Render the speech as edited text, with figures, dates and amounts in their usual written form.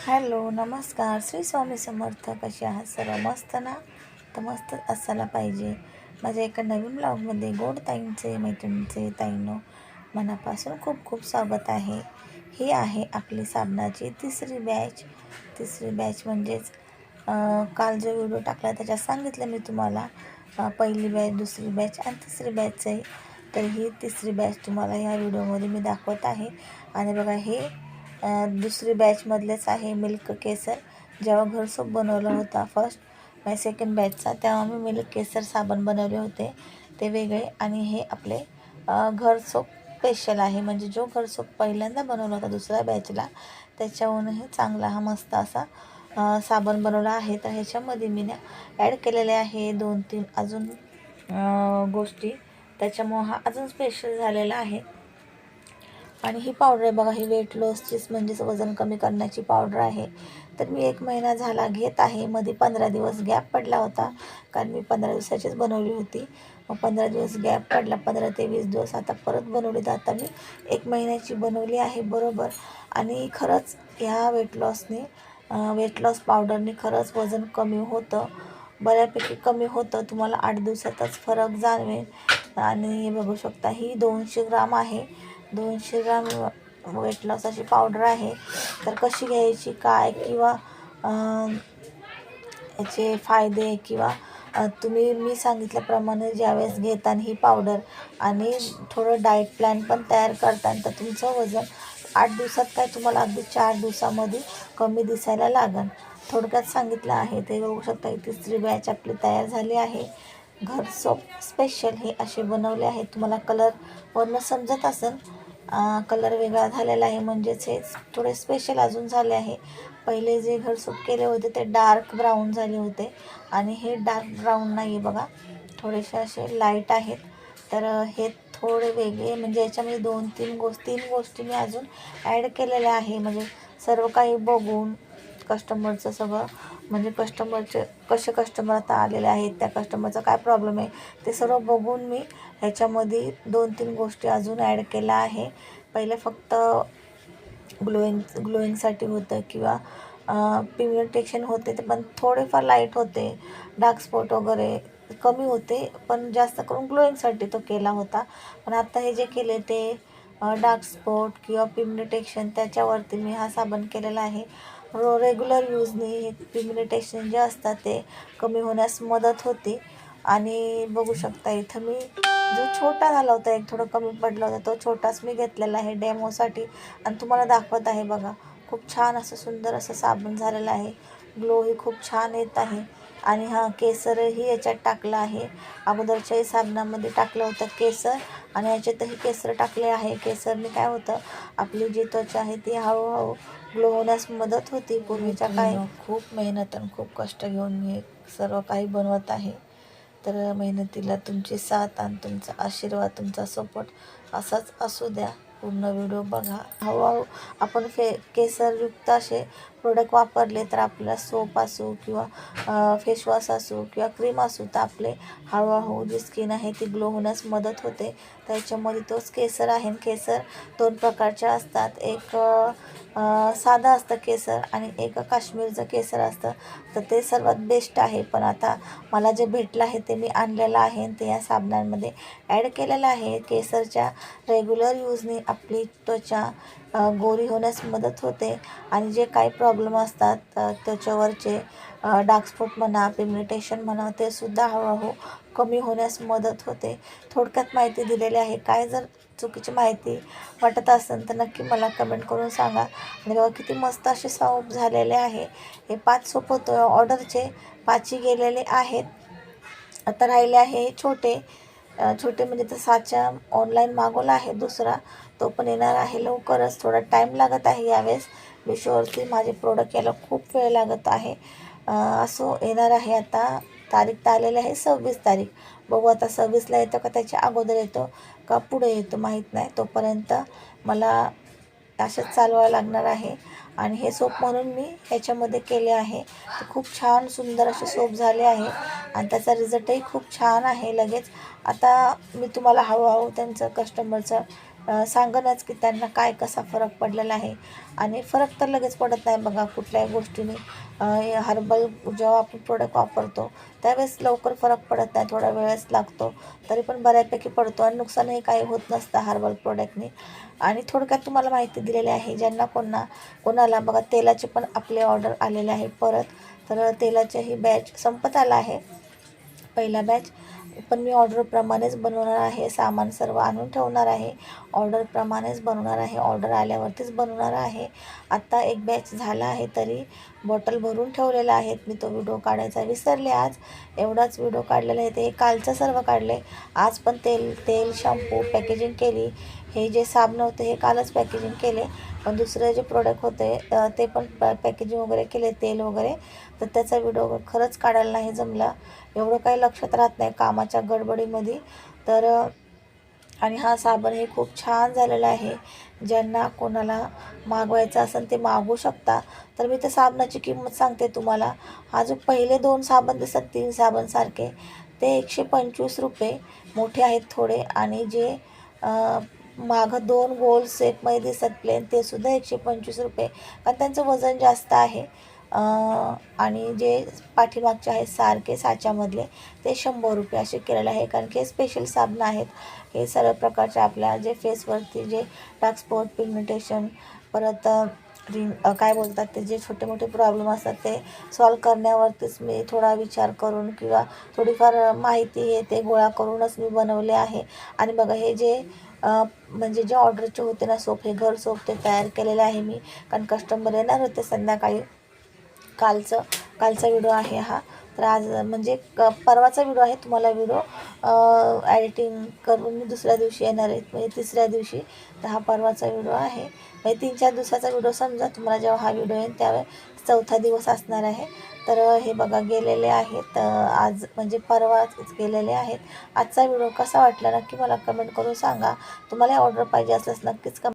Hello, नमस्कार. श्री स्वामी समर्थ. कसे आहात सर्व? मस्त ना? तर मस्त असायला पाहिजे. माझ्या एका नवीन ब्लॉगमध्ये गोड ताईंचे, मैत्रिणींचे, ताईंनो मनापासून खूप खूप स्वागत आहे. ही आहे आपली साबणाची तिसरी बॅच म्हणजेच काल जो व्हिडिओ टाकला त्याच्यात सांगितलं मी तुम्हाला पहिली बॅच, दुसरी बॅच आणि तिसरी बॅच आहे. तर ही तिसरी बॅच तुम्हाला ह्या व्हिडिओमध्ये मी दाखवत आहे. आणि बघा, हे दुसरी बॅचमधलेच आहे मिल्क केसर. जेव्हा घर सोप बनवला होता फर्स्ट सेकंड बॅचचा, तेव्हा मी मिल्क केसर साबण बनवले होते, ते वेगळे. आणि हे आपले घर सोप स्पेशल आहे, म्हणजे जो घर सोप पहिल्यांदा बनवला होता दुसऱ्या बॅचला त्याच्याहूनही चांगला हा मस्त असा साबण बनवला आहे. तर ह्याच्यामध्ये मी ॲड केलेले आहे 2-3 अजून गोष्टी, त्याच्यामुळं हा अजून स्पेशल झालेला आहे. आणि ही पावडर आहे बघा, ही वेट लॉसचीच म्हणजेच वजन कमी करण्याची पावडर आहे. तर मी 1 महिना झाला घेत आहे. मध्ये 15 दिवस गॅप पडला होता, कारण मी 15 दिवसाचीच बनवली होती. मग 15 दिवस गॅप पडला, 15 ते 20 दिवस आता परत बनवली. तर आता मी 1 महिन्याची बनवली आहे बरोबर. आणि खरंच ह्या वेट लॉस पावडरने खरंच वजन कमी होतं, बऱ्यापैकी कमी होतं. तुम्हाला 8 दिवसातच फरक जाणवेल. आणि बघू शकता, ही 200 ग्राम आहे. 200 ग्राम वेट लॉस अशी पावडर आहे. तर कशी घ्यायची काय, किंवा याचे फायदे, किंवा तुम्ही मी सांगितल्याप्रमाणे ज्यावेळेस घेताना ही पावडर आणि थोडं डाएट प्लॅन पण तयार करताना, तर तुमचं वजन 8 दिवसात काय तुम्हाला अगदी 4 दिवसामध्ये कमी दिसायला लागेल. थोडक्यात सांगितलं आहे. ते बघू शकता, तिसरी बॅच आपली तयार झाली आहे. घर सोप स्पेशल हे असे बनवले आहे. तुम्हाला कलरवरनं समजत असेल, कलर वेगळा झालेला आहे, म्हणजेच हे थोडे स्पेशल अजून झाले आहे. पहिले जे घर सोप केले होते ते डार्क ब्राऊन झाले होते, आणि हे डार्क ब्राऊन नाही आहे बघा, थोडेसे असे लाईट आहेत. तर हे थोडे वेगळे, म्हणजे याच्यामध्ये 2-3 गोष्टी मी अजून ॲड केलेल्या आहे. म्हणजे सर्व काही बघून कस्टमरचं सगळं, म्हणजे कस्टमर आता आलेले आहेत, त्या कस्टमरचा काय प्रॉब्लेम आहे ते सर्व बघून मी ह्याच्यामध्ये 2-3 गोष्टी अजून ॲड केल्या आहे. पहिले फक्त ग्लोईंगसाठी होतं, किंवा पिगमेंटेशन होते ते पण थोडेफार लाईट होते, डार्क स्पॉट वगैरे कमी होते, पण जास्त करून ग्लोईंगसाठी तो केला होता. पण आता हे जे केले ते डार्क स्पॉट किंवा पिगमेंटेशन त्याच्यावरती मी हा साबण केलेला आहे. रेग्युलर यूजने हे पिगमेंटेशन जे असतात ते कमी होण्यास मदत होते. आणि बघू शकता, इथं मी जो छोटा झाला होता, एक थोडं कमी पडला होता, तो छोटाच मी घेतलेला आहे डेमोसाठी, आणि तुम्हाला दाखवत आहे बघा. खूप छान असं सुंदर असं साबण झालेलं आहे. ग्लोही खूप छान येत आहे. आणि हा केसरही याच्यात टाकला आहे. अगोदरच्याही साबणामध्ये टाकलं होतं केसर, आणि याच्यातही केसर टाकले आहे. केसरने काय होतं, आपली जी त्वचा आहे ती हळूहळू ग्लो होण्यास मदत होती. पूर्वीच्या काळी खूप मेहनत आणि खूप कष्ट घेऊन मी सर्व काही बनवत आहे. तर मेहनतीला तुमची साथ आणि तुमचा आशीर्वाद, तुमचा सपोर्ट असाच असू द्या. पूर्ण व्हिडिओ बघा. हळूहळू आपण केसरयुक्त असे प्रोडक्ट वापरले तर आपल्याला सोप असो, किंवा फेसवॉश असो, किंवा क्रीम असो, तर आपले हळूहळू जी स्किन आहे ती ग्लो होण्यास मदत होते. त्याच्यामध्ये तोच केसर आहे. केसर 2 प्रकारचे असतात. एक साधं असतं केसर, आणि एक काश्मीरचं केसर असतं. तर ते सर्वात बेस्ट आहे. पण आता मला जे भेटलं आहे ते मी आणलेलं आहे, ते या साबणांमध्ये ॲड केलेलं आहे. केसरच्या रेग्युलर यूजने आपली त्वचा गोरी होण्यास मदत होते, आणि जे काही प्रॉब्लेम असतात त्वचेवरचे डार्क स्पॉट म्हणा, पिगमेंटेशन म्हणा, ते सुद्धा हळूहळू कमी होण्यास मदत होते. थोडक्यात माहिती दिलेली आहे. काय जर चुकीची माहिती वाटत असेल तर नक्की मला कमेंट करून सांगा. आणि बघा, किती मस्त असे सोप झालेले आहे. हे 5 सोप होतं ऑर्डरचे, 5ही गेलेले आहेत. आता राहिले आहे छोटे म्हणजे तर साचा ऑनलाईन मागवला आहे दुसरा, तो पण येणार आहे लवकरच. थोडा टाईम लागत आहे यावेळेस. मिशोवरती माझे प्रोडक्ट यायला खूप वेळ लागत आहे. असो, येणार आहे. आता तारीख तर आलेली आहे 26 तारीख. बघू आता 26ला येतो का त्याच्या अगोदर येतो का पुढे येतो माहीत नाही. तोपर्यंत मला असंच चालवावं लागणार आहे. आणि हे सोप म्हणून मी ह्याच्यामध्ये केले आहे. ते खूप छान सुंदर असे सोप झाले आहे, आणि त्याचा रिझल्टही खूप छान आहे लगेच. आता मी तुम्हाला हळूहळू त्यांचं कस्टमरचं सांगणंच की त्यांना काय कसा फरक पडलेला आहे. आणि फरक तर लगेच पडत नाही बघा कुठल्याही गोष्टीने. हर्बल जेव्हा आपण प्रोडक्ट वापरतो त्यावेळेस लवकर फरक पडत नाही, थोडा वेळच लागतो, तरी पण बऱ्यापैकी पडतो आणि नुकसानही काही होत नसतं हर्बल प्रोडक्टने. आणि थोडक्यात तुम्हाला माहिती दिलेली आहे. ज्यांना कोणाला बघा तेलाचे पण आपले ऑर्डर आलेले आहे परत, तर तेलाचेही बॅच संपत आला आहे पहिला बॅच. पण मी ऑर्डरप्रमाणेच बनवणार आहे, सामान सर्व आणून ठेवणार आहे, ऑर्डरप्रमाणेच बनवणार आहे, ऑर्डर आल्यावरतीच बनवणार आहे. आत्ता एक बॅच झाला आहे तरी बॉटल भरून ठेवलेला आहेत. मी तो व्हिडिओ काढायचा विसरले आज, एवढाच व्हिडिओ काढलेला आहे. ते कालचं सर्व काढले. आज पण तेल शॅम्पू पॅकेजिंग केली. हे जे साबण होते हे कालच पॅकेजिंग केले, पण दुसरे जे प्रोडक्ट होते ते पण पॅकेजिंग वगैरे केले, तेल वगैरे. तर त्याचा व्हिडिओ खरंच काढायला नाही जमला, एवढं काही लक्षात राहत नाही कामाच्या गडबडीमध्ये. तर आणि हा साबण हे खूप छान झालेला आहे. ज्यांना कोणाला मागवायचं असेल ते मागवू शकता. तर मी त्या साबणाची किंमत सांगते तुम्हाला. हा जो पहिले 2 साबण दिसतात 3 साबण सारखे, ते 125 रुपये मोठे आहेत थोडे. आणि जे मागं 2 गोल शेपमध्ये दिसतात प्लेन, ते सुद्धा 125 रुपये, कारण त्यांचं वजन जास्त आहे. आणि जे पाठीमागचे आहेत सारखे साच्यामधले, ते 100 रुपये असे केलेले आहे, कारण की हे स्पेशल साबणं आहेत. हे सर्व प्रकारचे आपल्या जे फेसवरती जे डार्क स्पॉट, पिगमेंटेशन, परत काय बोलतात ते जे छोटे मोठे प्रॉब्लेम असतात ते सॉल्व करण्यावरतीच मी थोडा विचार करून किंवा थोडीफार माहिती आहे ते गोळा करूनच मी बनवले आहे. आणि बघा हे जे म्हणजे जे ऑर्डरचे होते ना सोप, हे घर सोप ते तयार केलेले आहे मी, कारण कस्टमर येणार होते संध्याकाळी. कालचा व्हिडिओ आहे हा. तर आज म्हणजे परवाचा व्हिडिओ आहे. तुम्हाला व्हिडिओ एडिटिंग करून मी दुसऱ्या दिवशी येणार आहे, म्हणजे तिसऱ्या दिवशी. तर हा परवाचा व्हिडिओ आहे, म्हणजे 3-4 दिवसाचा व्हिडिओ समजा तुम्हाला. जेव्हा हा व्हिडिओ येईल त्यावेळेस चौथा दिवस असणार आहे. तर हे बघा गेलेले आहेत आज, म्हणजे परवाच गेलेले आहेत. आजचा व्हिडिओ कसा वाटला नक्की मला कमेंट करून सांगा. तुम्हाला ऑर्डर पाहिजे असल्यास नक्कीच